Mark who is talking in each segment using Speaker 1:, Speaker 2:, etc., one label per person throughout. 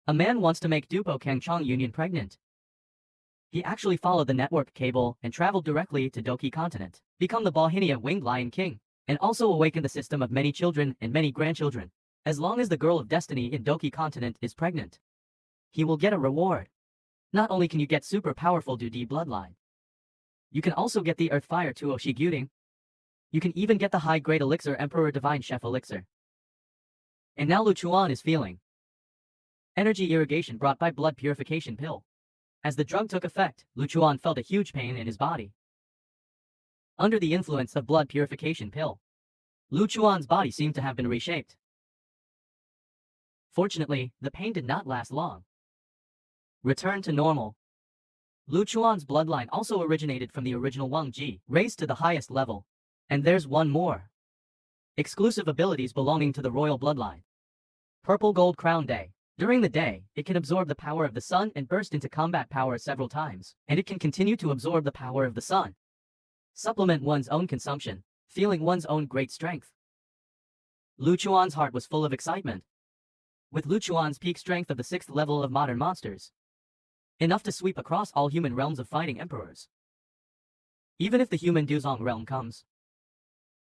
Speaker 1: A man wants to make Dupo Kangchong Union pregnant. He actually followed the network cable and traveled directly to Doki continent, become the Balhinia winged lion king, and also awaken the system of many children and many grandchildren. As long as the girl of destiny in Doki continent is pregnant, he will get a reward. Not only can you get super powerful Dudi bloodline, you can also get the Earth Fire Tuo Shiguting. You can even get the high-grade elixir Emperor Divine Chef elixir. And now Lu Chuan is feeling energy irrigation brought by blood purification pill. As the drug took effect, Lu Chuan felt a huge pain in his body. Under the influence of blood purification pill, Lu Chuan's body seemed to have been reshaped. Fortunately, the pain did not last long. Return to normal. Lu Chuan's bloodline also originated from the original Wang Ji, raised to the highest level. And there's one more. Exclusive abilities belonging to the royal bloodline. Purple Gold Crown Day. During the day, it can absorb the power of the sun and burst into combat power several times, and it can continue to absorb the power of the sun. Supplement one's own consumption, feeling one's own great strength. Lu Chuan's heart was full of excitement. With Lu Chuan's peak strength of the 6th level of modern monsters, enough to sweep across all human realms of fighting emperors. Even if the human Duzong realm comes,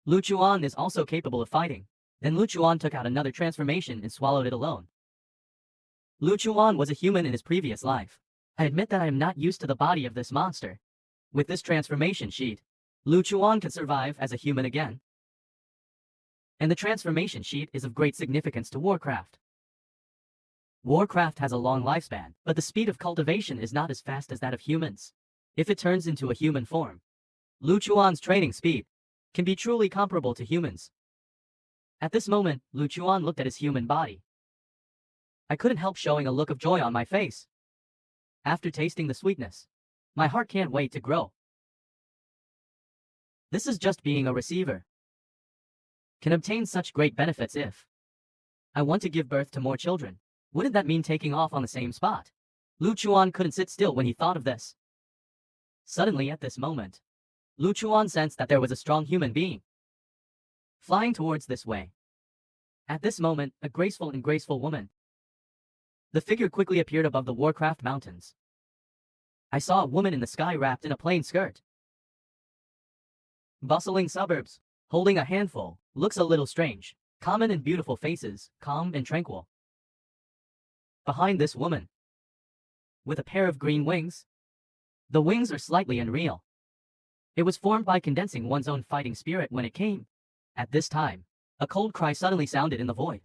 Speaker 1: Lu Chuan is also capable of fighting. Then Lu Chuan took out another transformation and swallowed it alone. Lu Chuan was a human in his previous life. I admit that I am not used to the body of this monster. With this transformation sheet, Lu Chuan can survive as a human again. And the transformation sheet is of great significance to Warcraft. Warcraft has a long lifespan, but the speed of cultivation is not as fast as that of humans. If it turns into a human form, Lu Chuan's training speed can be truly comparable to humans. At this moment, Lu Chuan looked at his human body. I couldn't help showing a look of joy on my face. After tasting the sweetness, my heart can't wait to grow. This is just being a receiver. Can obtain such great benefits if I want to give birth to more children. Wouldn't that mean taking off on the same spot? Lu Chuan couldn't sit still when he thought of this. Suddenly at this moment, Lu Chuan sensed that there was a strong human being flying towards this way. At this moment, a graceful woman. The figure quickly appeared above the Warcraft mountains. I saw a woman in the sky wrapped in a plain skirt. Bustling suburbs, holding a handful, looks a little strange. Common and beautiful faces, calm and tranquil. Behind this woman, with a pair of green wings, the wings are slightly unreal. It was formed by condensing one's own fighting spirit when it came. At this time, a cold cry suddenly sounded in the void.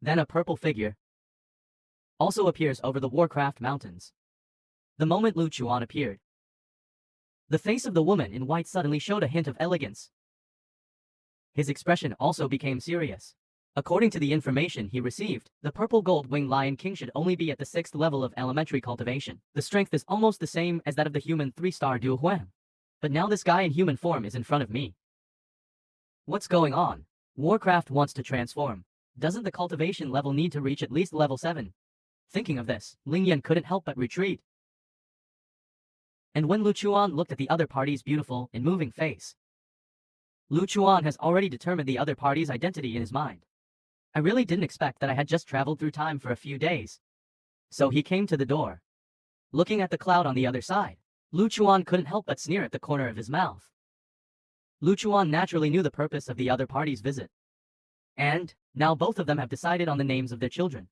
Speaker 1: Then a purple figure also appears over the Warcraft mountains. The moment Lu Chuan appeared, the face of the woman in white suddenly showed a hint of elegance. His expression also became serious. According to the information he received, the purple gold winged lion king should only be at the 6th level of elementary cultivation. The strength is almost the same as that of the human 3-star Du Huang. But now this guy in human form is in front of me. What's going on? Warcraft wants to transform. Doesn't the cultivation level need to reach at least level 7? Thinking of this, Ling Yan couldn't help but retreat. And when Lu Chuan looked at the other party's beautiful and moving face, Lu Chuan has already determined the other party's identity in his mind. I really didn't expect that I had just traveled through time for a few days. So he came to the door. Looking at the cloud on the other side, Lu Chuan couldn't help but sneer at the corner of his mouth. Lu Chuan naturally knew the purpose of the other party's visit. And now both of them have decided on the names of their children.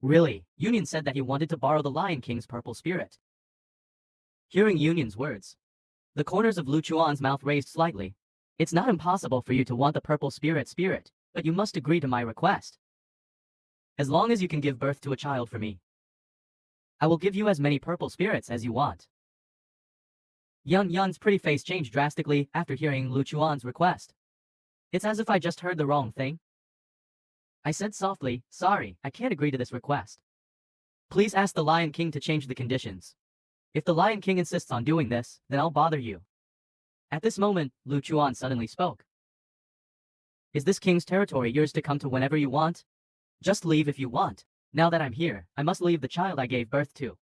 Speaker 1: Really, Union said that he wanted to borrow the Lion King's purple spirit. Hearing Union's words, the corners of Lu Chuan's mouth raised slightly. It's not impossible for you to want the purple spirit, but you must agree to my request. As long as you can give birth to a child for me, I will give you as many purple spirits as you want. Yun's pretty face changed drastically after hearing Lu Chuan's request. It's as if I just heard the wrong thing. I said softly, sorry, I can't agree to this request. Please ask the Lion King to change the conditions. If the Lion King insists on doing this, then I'll bother you. At this moment, Lu Chuan suddenly spoke. Is this king's territory yours to come to whenever you want? Just leave if you want. Now that I'm here, I must leave the child I gave birth to.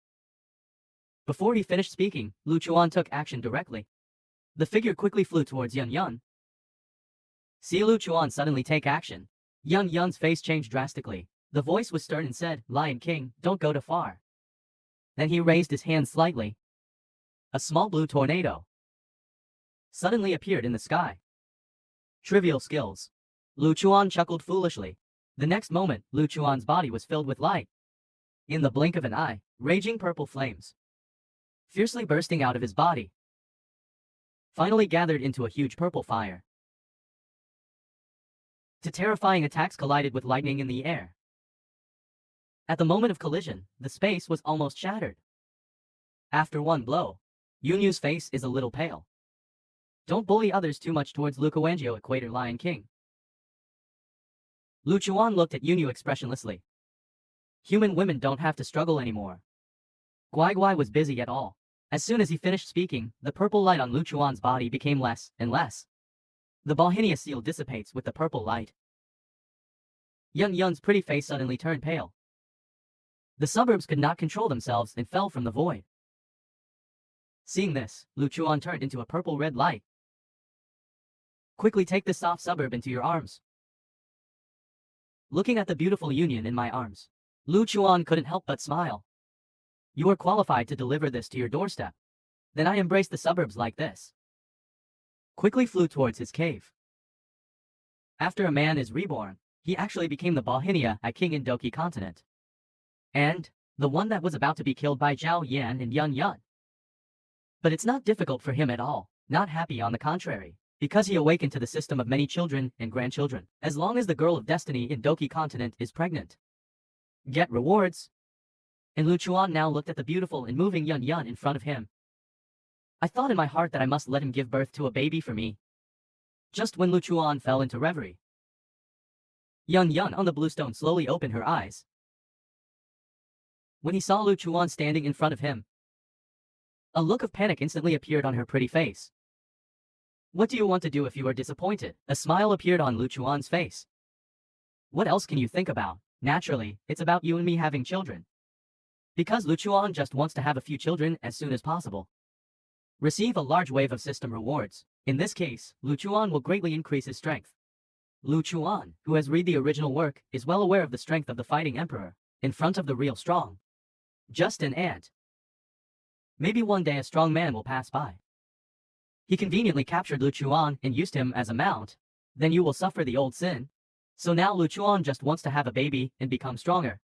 Speaker 1: Before he finished speaking, Lu Chuan took action directly. The figure quickly flew towards Yun. See Lu Chuan suddenly take action. Yun Yun's face changed drastically. The voice was stern and said, "Lion King, don't go too far." Then he raised his hand slightly. A small blue tornado suddenly appeared in the sky. Trivial skills. Lu Chuan chuckled foolishly. The next moment, Lu Chuan's body was filled with light. In the blink of an eye, raging purple flames, fiercely bursting out of his body, finally gathered into a huge purple fire. Two terrifying attacks collided with lightning in the air. At the moment of collision, the space was almost shattered. After one blow, Yunyu's face is a little pale. Don't bully others too much towards Lucawangio Equator Lion King. Lu Chuan looked at Yunyu expressionlessly. Human women don't have to struggle anymore. Guai Guai was busy at all. As soon as he finished speaking, the purple light on Lu Chuan's body became less and less. The Balhinia seal dissipates with the purple light. Yun Yun's pretty face suddenly turned pale. The suburbs could not control themselves and fell from the void. Seeing this, Lu Chuan turned into a purple-red light. Quickly take this soft suburb into your arms. Looking at the beautiful union in my arms, Lu Chuan couldn't help but smile. You are qualified to deliver this to your doorstep. Then I embraced the suburbs like this. Quickly flew towards his cave. After a man is reborn, he actually became the Balhinia, a king in Doki continent. And the one that was about to be killed by Zhao Yan and Yun Yun. But it's not difficult for him at all, not happy on the contrary, because he awakened to the system of many children and grandchildren, as long as the girl of destiny in Doki continent is pregnant. Get rewards. And Lu Chuan now looked at the beautiful and moving Yun Yun in front of him. I thought in my heart that I must let him give birth to a baby for me. Just when Lu Chuan fell into reverie, Yun Yun on the bluestone slowly opened her eyes. When he saw Lu Chuan standing in front of him, a look of panic instantly appeared on her pretty face. What do you want to do if you are disappointed? A smile appeared on Lu Chuan's face. What else can you think about? Naturally, it's about you and me having children. Because Lu Chuan just wants to have a few children as soon as possible. Receive a large wave of system rewards. In this case, Lu Chuan will greatly increase his strength. Lu Chuan, who has read the original work, is well aware of the strength of the fighting emperor, in front of the real strong. Just an ant. Maybe one day a strong man will pass by. He conveniently captured Lu Chuan and used him as a mount. Then you will suffer the old sin. So now Lu Chuan just wants to have a baby and become stronger.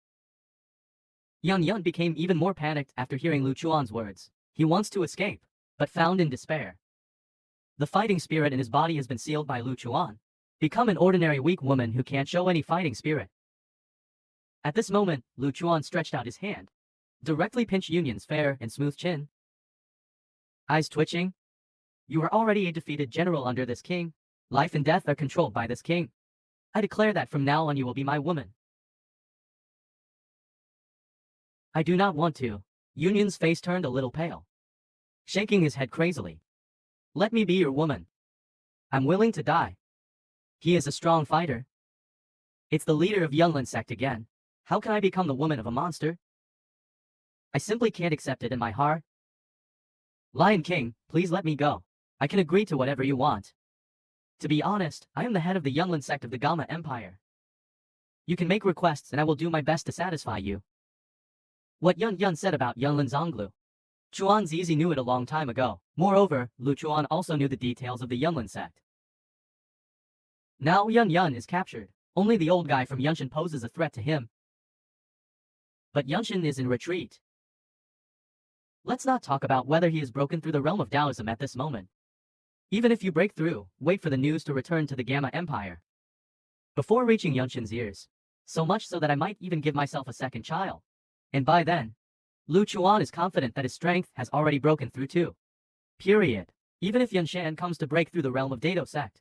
Speaker 1: Yun Yun became even more panicked after hearing Lu Chuan's words. He wants to escape, but found in despair. The fighting spirit in his body has been sealed by Lu Chuan. Become an ordinary weak woman who can't show any fighting spirit. At this moment, Lu Chuan stretched out his hand, directly pinched Yunyun's fair and smooth chin. Eyes twitching. You are already a defeated general under this king. Life and death are controlled by this king. I declare that from now on you will be my woman. I do not want to. Yunyun's face turned a little pale, shaking his head crazily. Let me be your woman. I'm willing to die. He is a strong fighter. It's the leader of Yunlin sect again. How can I become the woman of a monster? I simply can't accept it in my heart. Lion King, please let me go. I can agree to whatever you want. To be honest, I am the head of the Yunlin sect of the Gamma Empire. You can make requests and I will do my best to satisfy you. What Yun Yun said about Yunlin Zonglu, Chuan Zizi knew it a long time ago. Moreover, Lu Chuan also knew the details of the Yunlin sect. Now Yun Yun is captured. Only the old guy from Yunshin poses a threat to him. But Yunshin is in retreat. Let's not talk about whether he has broken through the realm of Taoism at this moment. Even if you break through, wait for the news to return to the Gamma Empire. Before reaching Yunshin's ears. So much so that I might even give myself a second child. And by then, Lu Chuan is confident that his strength has already broken through too. Period. Even if Yunshan comes to break through the realm of Dado sect,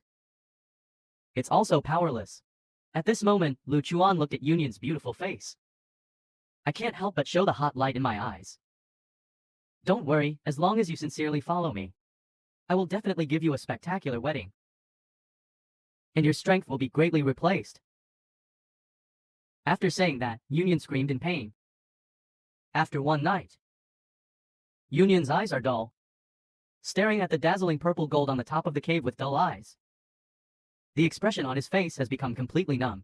Speaker 1: it's also powerless. At this moment, Lu Chuan looked at Yunyun's beautiful face. I can't help but show the hot light in my eyes. Don't worry, as long as you sincerely follow me, I will definitely give you a spectacular wedding. And your strength will be greatly replaced. After saying that, Yunyun screamed in pain. After one night, Yunyun's eyes are dull, staring at the dazzling purple gold on the top of the cave with dull eyes. The expression on his face has become completely numb.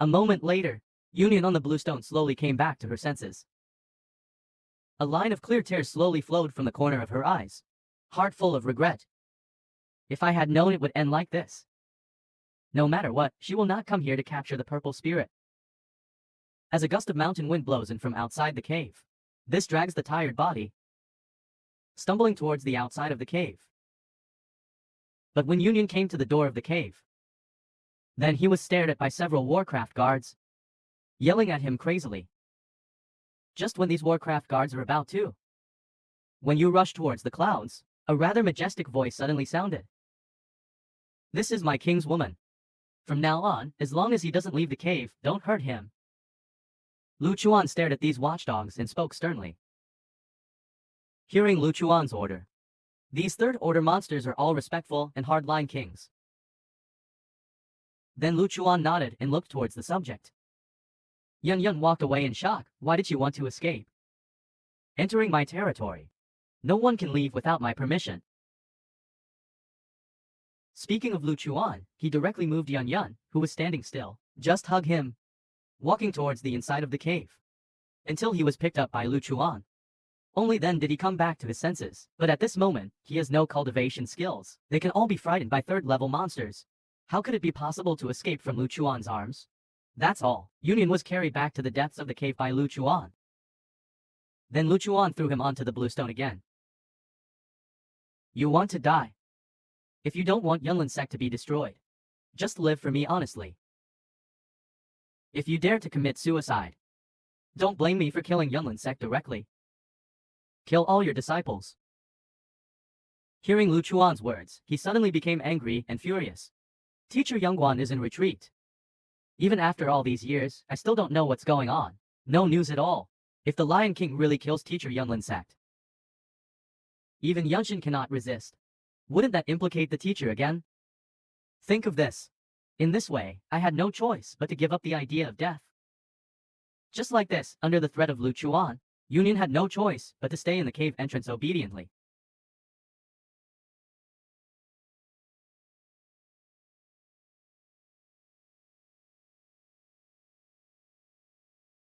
Speaker 1: A moment later, Union on the blue stone slowly came back to her senses. A line of clear tears slowly flowed from the corner of her eyes, heart full of regret. If I had known it would end like this. No matter what, she will not come here to capture the purple spirit. As a gust of mountain wind blows in from outside the cave, this drags the tired body, stumbling towards the outside of the cave. But when Union came to the door of the cave, then he was stared at by several Warcraft guards, yelling at him crazily. Just when these Warcraft guards are about to, when you rush towards the clouds, a rather majestic voice suddenly sounded. This is my king's woman. From now on, as long as he doesn't leave the cave, don't hurt him. Lu Chuan stared at these watchdogs and spoke sternly. Hearing Lu Chuan's order, these third-order monsters are all respectful and hardline kings. Then Lu Chuan nodded and looked towards the subject. Yun Yun walked away in shock. Why did you want to escape? Entering my territory. No one can leave without my permission. Speaking of Lu Chuan, he directly moved Yun Yun, who was standing still. Just hug him, walking towards the inside of the cave, until he was picked up by Lu Chuan. Only then did he come back to his senses. But at this moment, he has no cultivation skills. They can all be frightened by third-level monsters. How could it be possible to escape from Lu Chuan's arms? That's all. Union was carried back to the depths of the cave by Lu Chuan. Then Lu Chuan threw him onto the blue stone again. You want to die? If you don't want Yunlin sect to be destroyed, just live for me honestly. If you dare to commit suicide, don't blame me for killing Yunlin sect directly. Kill all your disciples. Hearing Lu Chuan's words, he suddenly became angry and furious. Teacher Yongguan is in retreat. Even after all these years, I still don't know what's going on. No news at all. If the Lion King really kills Teacher Yunlin sect, even Yunshin cannot resist. Wouldn't that implicate the teacher again? Think of this. In this way, I had no choice but to give up the idea of death. Just like this, under the threat of Lu Chuan, Union had no choice but to stay in the cave entrance obediently.